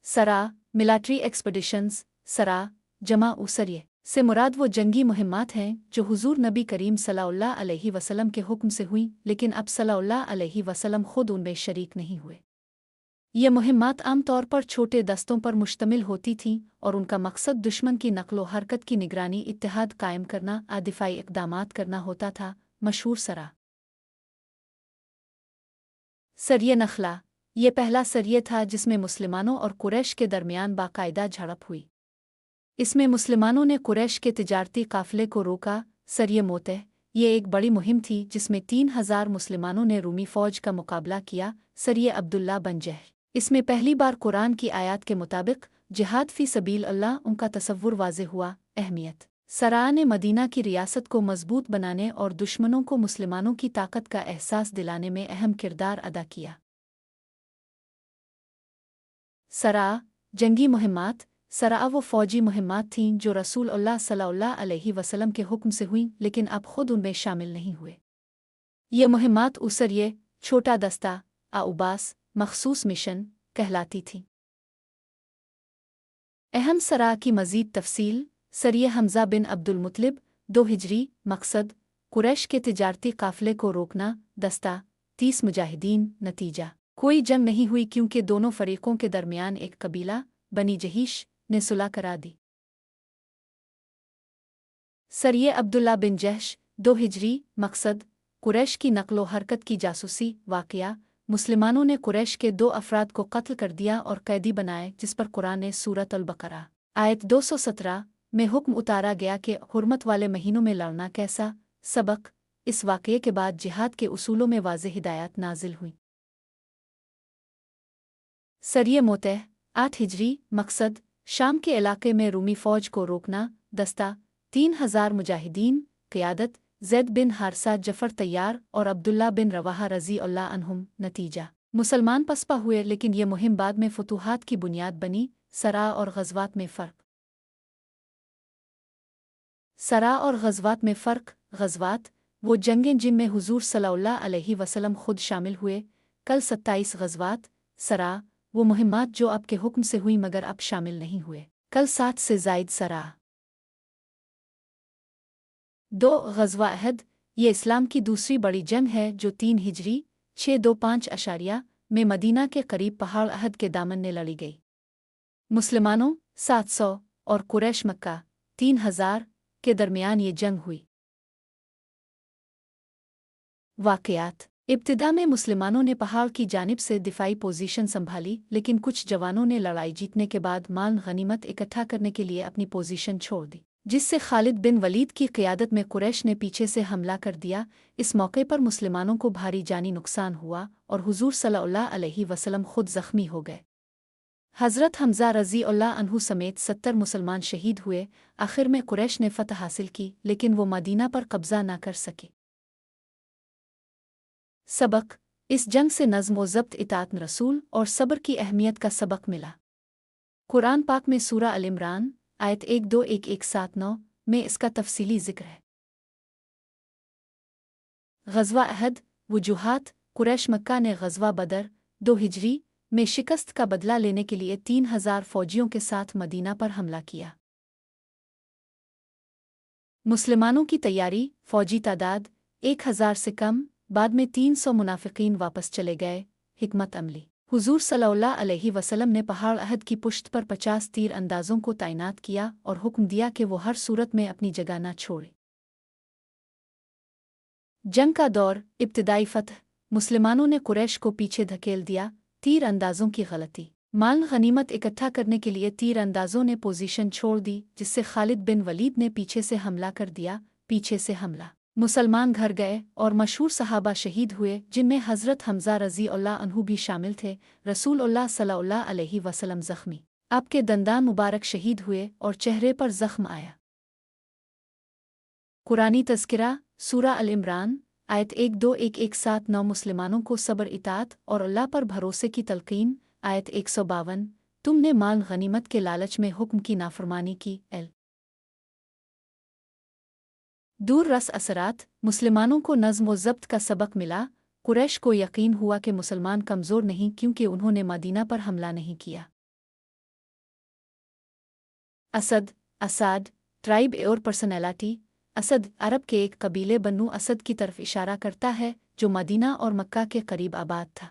सरा military expeditions सरा जमा उसरिये से मुराद वो जंगी मुहिम्मात हैं जो हुजूर नबी करीम सल्लल्लाहु अलैहि वसल्लम के हुक्म से हुई, लेकिन अब सल्लल्लाहु अलैहि वसल्लम खुद उनमें शरीक नहीं हुए। ये मुहिम्मात आम तौर पर छोटे दस्तों पर मुश्तमिल होती थीं और उनका मकसद दुश्मन की नकलो हरकत की निगरानी, इत्तेहाद कायम करना, दिफाई इक़दामात करना होता था। मशहूर सरा सरिये नखला ये पहला सरिये था जिसमें मुसलमानों और कुरैश के दरमियान बाकायदा झड़प हुई। इसमें मुसलमानों ने कुरैश के तिजारती काफिले को रोका। सरिये मोतह ये एक बड़ी मुहिम थी जिसमें 3000 मुसलमानों ने रूमी फ़ौज का मुकाबला किया। सरिये अब्दुल्ला बन जहश इसमें पहली बार कुरान की आयत के मुताबिक जिहाद फ़ी सबील अल्लाह उनका तसव्वुर वाज़े हुआ। अहमियत सरा ने मदीना की रियासत को मजबूत बनाने और दुश्मनों को मुसलमानों की ताकत का एहसास दिलाने में अहम किरदार अदा किया। सरा जंगी मुहिम्मात सरा वो फ़ौजी मुहिम्मात थीं जो रसूल अल्लाह सल्लल्लाहु अलैहि वसल्लम के हुक्म से हुईं, लेकिन अब खुद उनमें शामिल नहीं हुए। ये मुहिम्मात उसरिये छोटा दस्ता आउबास मखसूस मिशन कहलाती थीं। अहम सरा की मज़ीद तफसील सरिये हमज़ा बिन अब्दुल मुत्तलिब 2 हिजरी मकसद कुरैश के तिजारती काफ़िले को रोकना। दस्ता 30 मुजाहिदीन नतीजा कोई जंग नहीं हुई क्योंकि दोनों फरीकों के दरमियान एक कबीला बनी जहीश ने सुलह करा दी। सरिये अब्दुल्ला बिन जहश 2 हिजरी मकसद कुरैश की नकलो हरकत की जासूसी वाक़या मुसलमानों ने कुरैश के 2 अफराद को कत्ल कर दिया और कैदी बनाए, जिस पर कुरान ने सूरत अल-बकरा आयत 217 में हुक्म उतारा गया कि हुर्मत वाले महीनों में लड़ना कैसा। सबक इस वाक़ये के बाद जिहाद के उसूलों में वाज़ेह हिदायत नाजिल हुई। सरिये मोतह 8 हिजरी मकसद शाम के इलाके में रूमी फ़ौज को रोकना। दस्ता 3000 मुजाहिदीन क़ियादत ज़ैद बिन हारसा जफ़र तैयार और अब्दुल्ला बिन रवाहा रज़ी अल्लाह अन्हुम नतीजा मुसलमान पसपा हुए, लेकिन ये मुहिम बाद में फतूहात की बुनियाद बनी। सरा और ग़ज़वात में फ़र्क सरा और ग़ज़वात में फ़र्क ग़ज़वात वो जंगें जिनमें हुजूर सल्लल्लाहु अलैहि वसल्लम खुद शामिल हुए। कल 27 ग़ज़वात सरा वो मुहिम्मात जो अब के हुक्म से हुई मगर अब शामिल नहीं हुए। कल 60 से ज़ायद सरा 2 ग़ज़वा अहद ये इस्लाम की दूसरी बड़ी जंग है जो 3 हिजरी 625 अशारिया में मदीना के करीब पहाड़ अहद के दामन ने लड़ी गई। मुसलमानों 700 और कुरैश मक्का 3000 के दरमियान ये जंग हुई। वाक़यात इब्तिदा में मुसलमानों ने पहाड़ की जानिब से दिफाई पोजीशन संभाली, लेकिन कुछ जवानों ने लड़ाई जीतने के बाद माल गनीमत इकट्ठा करने के लिए अपनी पोजीशन छोड़ दी, जिससे खालिद बिन वलीद की क़ियादत में कुरैश ने पीछे से हमला कर दिया। इस मौके पर मुसलमानों को भारी जानी नुकसान हुआ और हुजूर सल्लल्लाहु अलैहि वसल्लम खुद ज़ख्मी हो गए। हज़रत हमज़ा रज़ी अल्लाह अन्हु समेत 70 मुसलमान शहीद हुए। आखिर में कुरैश ने फ़तह हासिल की, लेकिन वो मदीना पर कब्ज़ा न कर सके। सबक इस जंग से नज़्म व ज़ब्त इताअत रसूल और सब्र की अहमियत का सबक मिला। कुरान पाक में सूरा अल इमरान आयत 1-2-1-1-7-9 में इसका तफसीली ज़िक्र है। ग़ज़वा अहद वजूहात कुरैश मक्का ने ग़ज़वा बदर 2 हिजरी में शिकस्त का बदला लेने के लिए 3000 फ़ौजियों के साथ मदीना पर हमला किया। मुसलमानों की तैयारी फ़ौजी तादाद 1000 से कम, बाद में 300 मुनाफ़िकीन वापस चले गए। हिकमत अमली हुजूर सल्लल्लाहु अलैहि वसल्लम ने पहाड़ अहद की पुश्त पर 50 तीर अंदाज़ों को तैनात किया और हुक्म दिया कि वो हर सूरत में अपनी जगह न छोड़े। जंग का दौर इब्तिदाई फ़तह मुसलमानों ने कुरैश को पीछे धकेल दिया। तीर अंदाज़ों की गलती माल गनीमत इकट्ठा करने के लिए तीर अंदाज़ों ने पोजीशन छोड़ दी, जिससे खालिद बिन वलीद ने पीछे से हमला कर दिया। पीछे से हमला मुसलमान घर गए और मशहूर सहाबा शहीद हुए, जिनमें हज़रत हमज़ा रज़ी अल्लाह अन्हु भी शामिल थे। रसूल अल्लाह सल्लल्लाहु अलैहि वसल्लम ज़ख्मी आपके दंदान मुबारक शहीद हुए और चेहरे पर ज़ख्म आया। कुरानी तज़किरा सूरा अल इमरान आयत 1-2-1-1-7-9 मुसलमानों को सब्र इताअत और अल्लाह पर भरोसे की तलक़ीन। आयत 152 तुमने माल गनीमत के लालच में हुक्म की नाफरमानी की। दूर रस असरात मुसलमानों को नज़्म व ज़ब्त का सबक मिला। कुरैश को यकीन हुआ कि मुसलमान कमज़ोर नहीं, क्योंकि उन्होंने मदीना पर हमला नहीं किया। असद, असाद, ट्राइब और पर्सनैलिटी। असद अरब के एक कबीले बन्नू असद की तरफ इशारा करता है जो मदीना और मक्का के करीब आबाद था।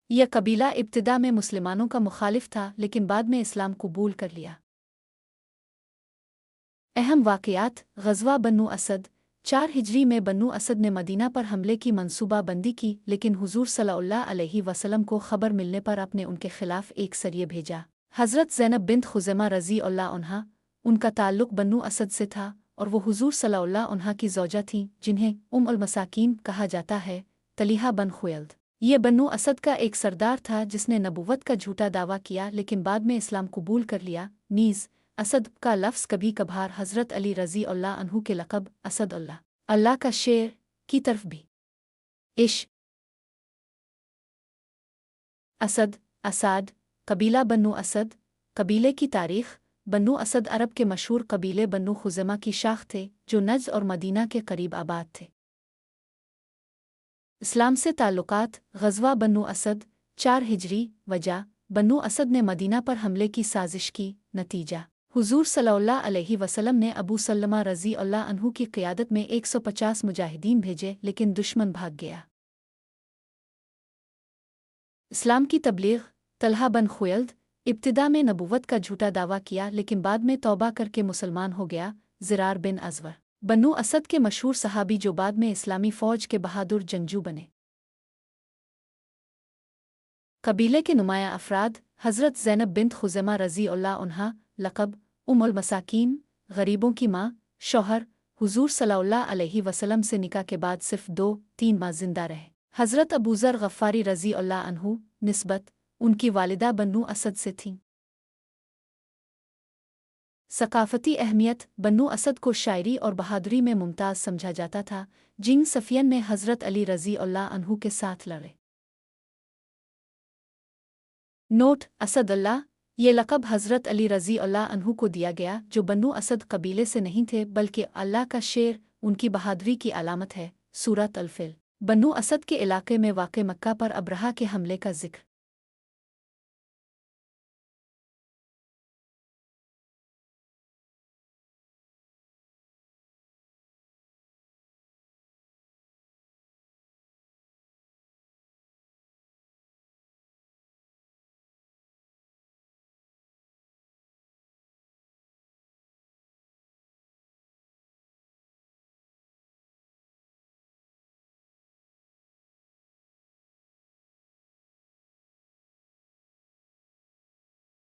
यह कबीला इब्तिदा में मुसलमानों का मुखालिफ था लेकिन बाद में इस्लाम कबूल कर लिया। अहम वाक़यात ग़ज़वा बन्नू असद 4 हिजरी में बन्नू असद ने मदीना पर हमले की मंसूबा बंदी की लेकिन हुज़ूर सल्लल्लाहु अलैहि वसल्लम को खबर मिलने पर आपने उनके खिलाफ एक सरिया भेजा। हज़रत ज़ैनब बिन्त खुज़ैमा रज़ी अल्लाह अन्हा उनका ताल्लुक़ बन्नू असद से था और वो हुज़ूर सल्लल्लाहु अन्हा की ज़ौजा थीं जिन्हें उल मसाकीन कहा जाता है। तलीहा बन खुयल्द ये बन्नू असद का एक सरदार था जिसने नबूवत का झूठा दावा किया लेकिन बाद में इस्लाम कबूल कर लिया। नीज़ असद का लफ्ज़ कभी कभार हज़रत अली रज़ी अल्लाह अन्हु के लक़ब असद अल्लाह का शेर की तरफ भी इश असद, असाद, कबीला बन्नू असद। कबीले की तारीख़ बन्नू असद अरब के मशहूर कबीले बन्नू खुज़ैमा की शाख थे जो नज्द और मदीना के करीब आबाद थे। इस्लाम से ताल्लुकात ग़ज़वा बन्नू असद 4 हिजरी। वजह बन्नू असद ने मदीना पर हमले की साजिश की। नतीजा हुज़ूर सल्लल्लाहु अलैहि वसल्लम ने अबू सल्लमा रज़ी अल्लाह अन्हु की क़ियादत में 150 मुजाहिदीन भेजे लेकिन दुश्मन भाग गया। इस्लाम की तबलीग तलहा बन खुयल्द इब्तिदा में नबूवत का झूठा दावा किया लेकिन बाद में तौबा करके मुसलमान हो गया। ज़िरार बिन अज़वर बन्नू असद के मशहूर सहाबी जो बाद में इस्लामी फ़ौज के बहादुर जंगजू बने। कबीले के नुमाया अफराद हज़रत ज़ैनब बिन्त खुज़ैमा रज़ी अल्लाह अन्हा लक़ब उल मसाकीन गरीबों की माँ। शौहर हुज़ूर सल्लल्लाहु अलैहि वसल्लम से निकाह के बाद सिर्फ 2-3 माह जिंदा रहे। हज़रत अबूज़र गफ़ारी रज़ी अल्लाह अन्हु निस्बत उनकी वालिदा बन्नू असद से थीं। सकाफ़ती अहमियत बन्नू असद को शायरी और बहादुरी में मुमताज़ समझा जाता था। जिंग सफ़ियन में हज़रत अली रज़ी अल्लाह अन्हु के साथ लड़े। नोट असद अल्लाह ये लक़ब हज़रत अली रज़ी अल्लाह अन्हु को दिया गया जो बन्नू असद कबीले से नहीं थे बल्कि अल्लाह का शेर उनकी बहादुरी की अलामत है। सूरत अल-फ़िल बन्नू असद के इलाके में वाक़े मक्का पर अब्रहा के हमले का ज़िक्र।